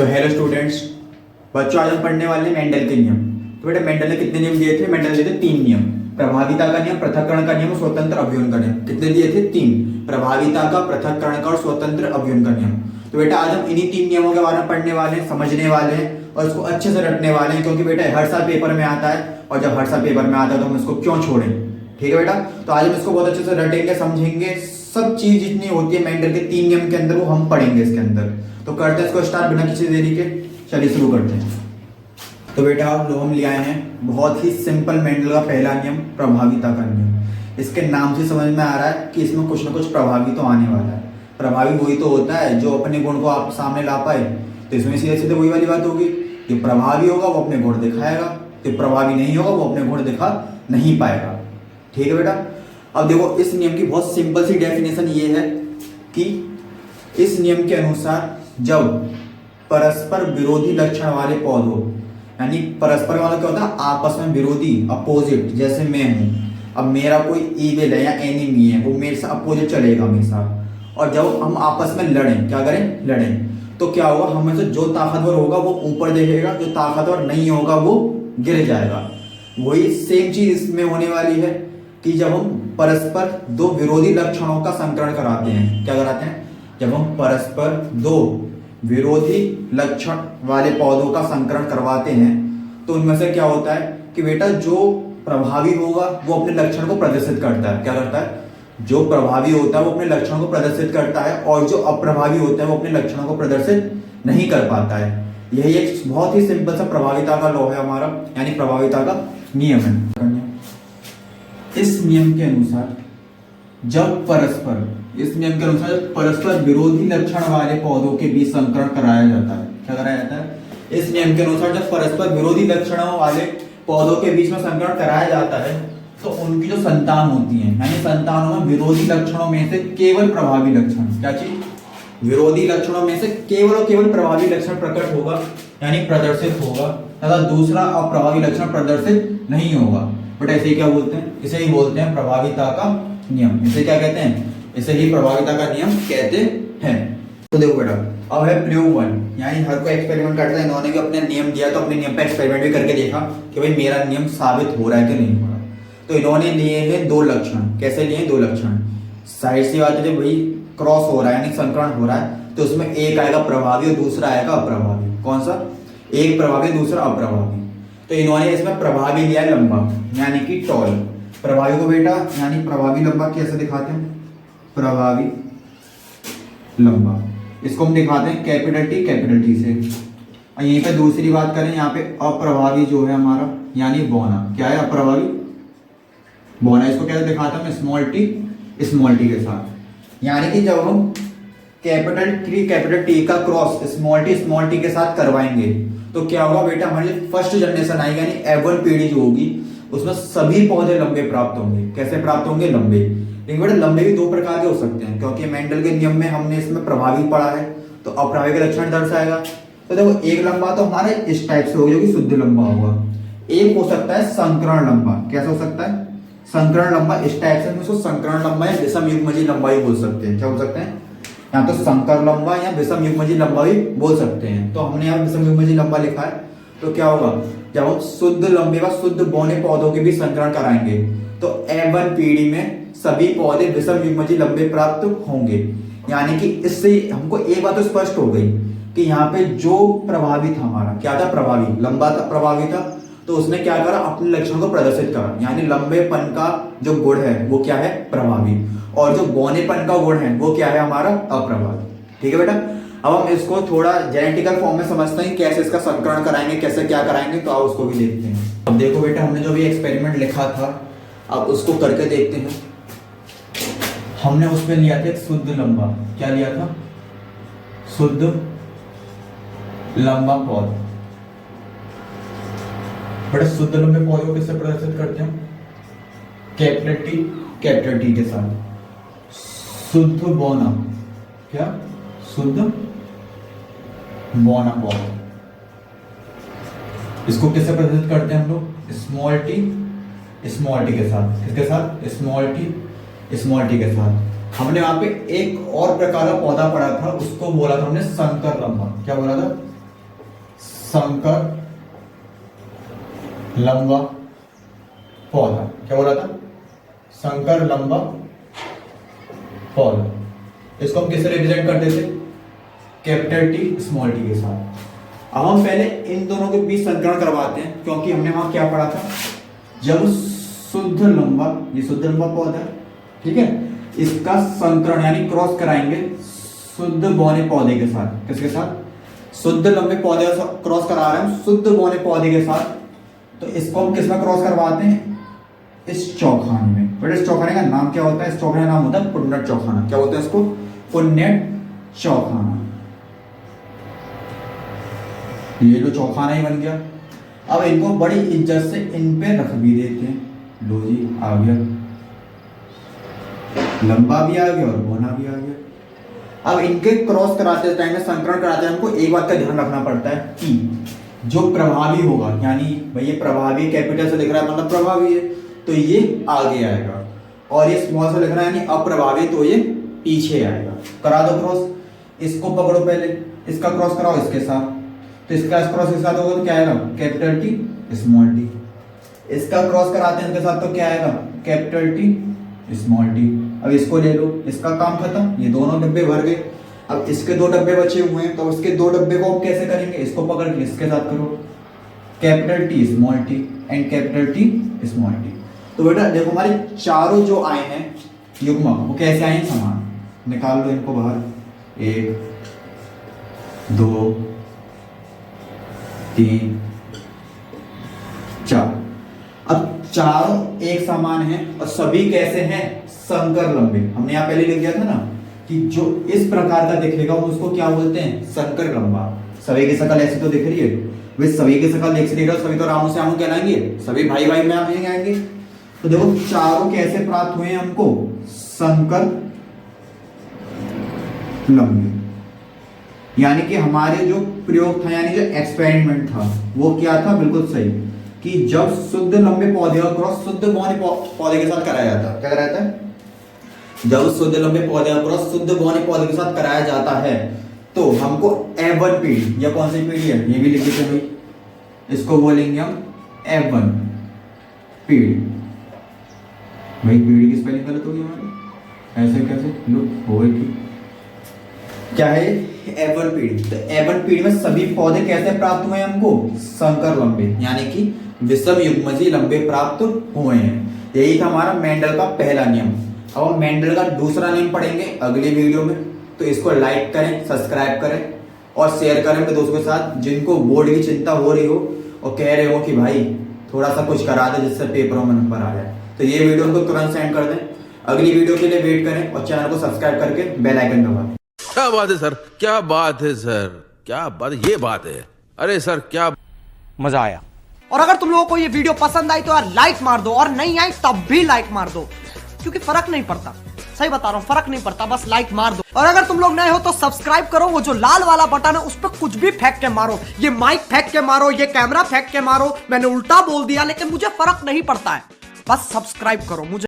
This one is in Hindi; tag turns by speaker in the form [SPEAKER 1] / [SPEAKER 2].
[SPEAKER 1] तो हेलो स्टूडेंट्स, बच्चों आज हम पढ़ने वाले हैं मेंडल के नियम। तो बेटा मेंडल ने कितने नियम दिए थे? मेंडल ने दिए थे 3 नियम। प्रभाविता का नियम, पृथक्करण का नियम और स्वतंत्र अवयवन का नियम। कितने दिए थे? 3। प्रभाविता का, पृथक्करण का और स्वतंत्र अवयवन का नियम। तो बेटा आज हम इन्हीं 3 नियमों के बारे में पढ़ने वाले हैं, समझने वाले हैं और इसको अच्छे से रटने वाले हैं, क्योंकि बेटा हर साल पेपर में आता है और जब हर साल पेपर में आता है तो हम इसको क्यों छोड़ें। ठीक है बेटा, तो आज हम इसको बहुत अच्छे से रटेंगे, समझेंगे। सब चीज जितनी होती है मेंडल के 3 नियम के अंदर वो हम पढ़ेंगे इसके अंदर। तो करते हैं इसको स्टार्ट बिना किसी देरी के। चलिए शुरू करते हैं। तो बेटा हम ले आए हैं बहुत ही सिंपल मेंडल का पहला नियम, प्रभाविता का नियम। इसके नाम से समझ में आ रहा है कि इसमें कुछ ना कुछ प्रभावी तो आने वाला है। प्रभावी वही तो होता है जो अपने गुण को आप सामने ला पाए। तो इसमें सीधे सीधे वही वाली बात होगी, जो प्रभावी होगा वो अपने गुण दिखाएगा, जो प्रभावी नहीं होगा वो अपने गुण दिखा नहीं पाएगा। ठीक है बेटा, अब देखो इस नियम की बहुत सिंपल सी डेफिनेशन ये है कि इस नियम के अनुसार जब परस्पर विरोधी लक्षण वाले पौधों, यानी परस्पर वाला क्या होता है? आपस में विरोधी, अपोजिट। जैसे मैं हूं, अब मेरा कोई ईविल है या एनिमी है, वो मेरे से अपोजिट चलेगा हमेशा। और जब हम आपस में लड़ें, क्या करें? लड़ें, तो क्या होगा? हमें से जो ताकतवर होगा वो ऊपर देखेगा, जो ताकतवर नहीं होगा वो गिर जाएगा। वही सेम चीज इसमें होने वाली है कि जब हम परस्पर दो विरोधी लक्षणों का संकरण कराते हैं, क्या कराते हैं? जब हम परस्पर दो विरोधी लक्षण वाले पौधों का संकरण करवाते हैं तो उनमें से क्या होता है कि बेटा जो प्रभावी होगा वो अपने लक्षण को प्रदर्शित करता है। क्या करता है? जो प्रभावी होता है वो अपने लक्षणों को प्रदर्शित करता है, और जो अप्रभावी होता है वो अपने लक्षणों को प्रदर्शित नहीं कर पाता है। यही एक बहुत ही सिंपल सा प्रभाविता का लॉ है हमारा, यानी प्रभाविता का नियम है। इस नियम के अनुसार जब परस्पर विरोधी लक्षण वाले पौधों के बीच संकरण कराया जाता है, क्या कराया जाता है? इस नियम के अनुसार जब परस्पर विरोधी लक्षणों वाले पौधों के बीच में संकरण कराया जाता है तो उनकी जो संतान होती है, यानी संतानों में विरोधी लक्षणों में से केवल प्रभावी लक्षण, क्या चीज? विरोधी लक्षणों में से केवल और केवल प्रभावी लक्षण प्रकट होगा, यानी प्रदर्शित होगा, तथा दूसरा अप्रभावी लक्षण प्रदर्शित नहीं होगा। बट ऐसे क्या बोलते हैं? इसे ही बोलते हैं प्रभाविता का नियम। इसे क्या कहते हैं? इसे ही प्रभाविता का नियम कहते हैं। तो देखो बेटा, अब है प्रयोग 1, यानी हर कोई एक्सपेरिमेंट करता है। इन्होंने भी अपने नियम दिया तो अपने नियम पे एक्सपेरिमेंट भी करके देखा कि भाई मेरा नियम साबित हो रहा है कि नहीं हो रहा। तो इन्होंने लिए हैं 2 लक्षण। कैसे लिए हैं? 2 लक्षण। साइड सी बात है, जब भाई क्रॉस हो रहा है यानी संकरण हो रहा है तो उसमें एक आएगा प्रभावी और दूसरा आएगा अप्रभावी। कौन सा? एक प्रभावी, दूसरा अप्रभावी। तो इन्होंने इसमें प्रभावी लिया लंबा, यानी कि टॉल। प्रभावी को बेटा यानी प्रभावी लंबा कैसे दिखाते हैं? प्रभावी लंबा, इसको हम दिखाते हैं कैपिटल टी से। और यहीं पे दूसरी बात करें, यहाँ पे अप्रभावी जो है हमारा, यानी बौना। क्या है? अप्रभावी बौना। इसको कैसे दिखाता हूं? स्मॉल टी के साथ। यानी कि जब हम कैपिटल टी का क्रॉस स्मॉल टी के साथ करवाएंगे तो क्या होगा बेटा? हमारी फर्स्ट जनरेशन आएगी, यानी F1 पीढ़ी जो होगी उसमें सभी पौधे लंबे प्राप्त होंगे। कैसे प्राप्त होंगे? लंबे। लेकिन बेटा लंबे भी 2 प्रकार के हो सकते हैं, क्योंकि मेंडल के नियम में हमने इसमें प्रभावी पढ़ा है तो अप्रभावी के लक्षण दर्शाएगा। तो देखो एक लंबा तो हमारे इस टाइप से होगा जो कि शुद्ध लंबा होगा। एक हो सकता है संकरण लंबा। कैसा हो सकता है? संकरण लंबा। इस टाइप से हम उसको संकरण लंबा या विषम युग्मजीय लंबा भी बोल सकते हैं। क्या बोल सकते हैं? या तो संकर लंबा या विषम युग्मजीय लंबा भी बोल सकते हैं। तो हमने यहाँ विषम युग्मजीय लंबा लिखा है। तो क्या होगा? जब हम शुद्ध लंबे व शुद्ध बौने पौधों के बीच संकरण कराएंगे तो F1 पीढ़ी में सभी पौधे विषम युग्मजीय लंबे प्राप्त होंगे। यानी कि इससे हमको एक बात तो स्पष्ट हो गई कि यहाँ पे जो प्रभावी था हमारा, क्या था? प्रभावी लंबा था, प्रभावी था, तो उसने क्या करा? अपने लक्षण को प्रदर्शित करा। यानी लंबेपन का जो गुण है वो क्या है? प्रभावी। और जो बौनेपन का गुण है वो क्या है? हमारा अप्रभावी। ठीक है बेटा, अब हम इसको थोड़ा जेनेटिकल फॉर्म में समझते हैं, कैसे इसका संकरण कराएंगे, कैसे क्या कराएंगे। तो आप उसको भी देखते हैं। अब देखो बेटा, हमने जो भी एक्सपेरिमेंट लिखा था अब उसको करके देखते हैं। हमने उसमें लिया था एक शुद्ध लंबा। क्या लिया था? शुद्ध लंबा पौधा। बड़े शुद्ध लंबे पौधे को किससे प्रदर्शित करते हैं? कैपिटल टी के साथ। शुद्ध बौना। क्या? शुद्ध बौना पौधा। इसको किससे प्रदर्शित करते हैं हम लोग? स्मॉल टी के साथ। किसके साथ? स्मॉल टी के साथ। हमने वहां पे एक और प्रकार का पौधा पढ़ा था, उसको बोला था हमने संकर लंबा। क्या बोला था? संकर लंबा पौधा। क्या बोला था? संकर लंबा पौधा। इसको हम किससे रिप्रेजेंट करते थे? कैपिटल टी स्मॉल टी के साथ। अब हम पहले इन दोनों के बीच संकरण करवाते हैं, क्योंकि हमने वहां क्या पढ़ा था? जब शुद्ध लंबा, ये शुद्ध लंबा पौधा है, ठीक है, इसका संकरण यानी क्रॉस कराएंगे शुद्ध बौने पौधे के साथ। किसके साथ? शुद्ध लंबे पौधे का क्रॉस करा रहे हैं शुद्ध बौने पौधे के साथ। तो इसको हम किसमें क्रॉस करवाते हैं? इस चौखाने में। बट इस चौखाने का नाम क्या होता है? इस चौखाने का नाम होता है पुन्नट चौखाना। क्या बोलते हैं इसको? पुन्नट चौखाना। ये जो चौखाना ही बन गया। अब इनको बड़ी इज्जत से इन पे रख भी देते हैं। लो जी, आ गया, लंबा भी आ गया और बौना भी आ गया। अब इनके क्रॉस कराते टाइम में, संकरण कराते टाइम, हमको एक बात का ध्यान रखना पड़ता है कि जो प्रभावी होगा, यानी भाई ये प्रभावी कैपिटल से लिख रहा है मतलब प्रभावी है, तो ये आगे आएगा, और ये स्मॉल से लिख रहा है यानी अप्रभावी, तो ये पीछे आएगा। करा दो क्रॉस। इसको पकड़ो पहले, इसका क्रॉस कराओ इसके साथ, तो इसका क्रॉस के साथ होगा तो क्या आएगा? Capital T small T. इसका क्रॉस कराते हैं इनके साथ तो क्या आएगा? Capital T small T. अब इसको ले लो, इसका काम खत्म, ये दोनों डब्बे भर गए। अब इसके दो डब्बे बचे हुए हैं, तो इसके दो डब्बे को हम कैसे करेंगे? इसको पकड़ के इसके साथ करो, capital T small T and capital T small T. तो बेटा देखो, हमारे चारों जो आए हैं युग्म, वो कैसे आए हैं? समान। निकाल लो इनको बाहर। 1 2 3 4। अब चारों एक समान हैं और सभी कैसे हैं? संकर लंबे। हमने यहां पहले लिख दिया था ना कि जो इस प्रकार का दिखेगा उसको क्या बोलते हैं? संकर लंबा। सभी की शकल ऐसी तो दिख रही है, वे सभी की शकल ऐसी दिख रही है, सभी तो रामू से आमू कहलाएंगे, सभी भाई भाई में आएंगे। तो देखो चारों कैसे प्राप्त हुए हमको? संकर लंबे। यानी कि हमारे जो प्रयोग था, यानी जो एक्सपेरिमेंट था, वो क्या था? बिल्कुल सही, कि जब शुद्ध लंबे पौधे का क्रॉस शुद्ध बौने पौधे के साथ कराया जाता है। क्या कराया जाता है? जब शुद्ध लंबे पौधे का क्रॉस शुद्ध बौने पौधे के साथ कराया जाता है, तो हमको F1 पीढ़ी, या कौन सी पीढ़ी है ये भी लिख देते भाई, इसको बोलेंगे हम F1 पीढ़ी। भाई पीढ़ी की स्पेलिंग गलत होगी हमारी, ऐसे कैसे? लो हो गई। क्या है? F1 पीढ़ी। तो F1 पीढ़ी में सभी पौधे कैसे प्राप्त हुए हमको? संकर लंबे, यानी कि विषम युग्मजीय लंबे प्राप्त हुए हैं। यही था हमारा मेंडल का पहला नियम। अब हम मेंडल का दूसरा नियम पढ़ेंगे अगली वीडियो में, तो इसको लाइक करें, सब्सक्राइब करें और शेयर करें अपने दोस्तों के साथ जिनको बोर्ड की चिंता हो रही हो और कह रहे हो कि भाई थोड़ा सा कुछ करा दे जिससे पेपरों में नंबर आ जाए। तो ये वीडियो उनको तुरंत सेंड कर दें। अगली वीडियो के लिए वेट करें और चैनल को सब्सक्राइब करके बेल आइकन दबाएं।
[SPEAKER 2] क्या बात है सर, क्या बात है सर, क्या बात, ये बात है। अरे सर क्या
[SPEAKER 3] मजा आया। और अगर तुम लोगों को ये वीडियो पसंद आई तो यार लाइक मार दो, और नहीं आई तब भी लाइक मार दो, क्योंकि फर्क नहीं पड़ता। सही बता रहा हूँ, फर्क नहीं पड़ता, बस लाइक मार दो। और अगर तुम लोग नए हो तो सब्सक्राइब करो, वो जो लाल वाला बटन है उस पर कुछ भी फेंक के मारो, ये माइक फेंक के मारो, ये कैमरा फेंक के मारो, मैंने उल्टा बोल दिया लेकिन मुझे फर्क नहीं पड़ता है, बस सब्सक्राइब करो मुझे।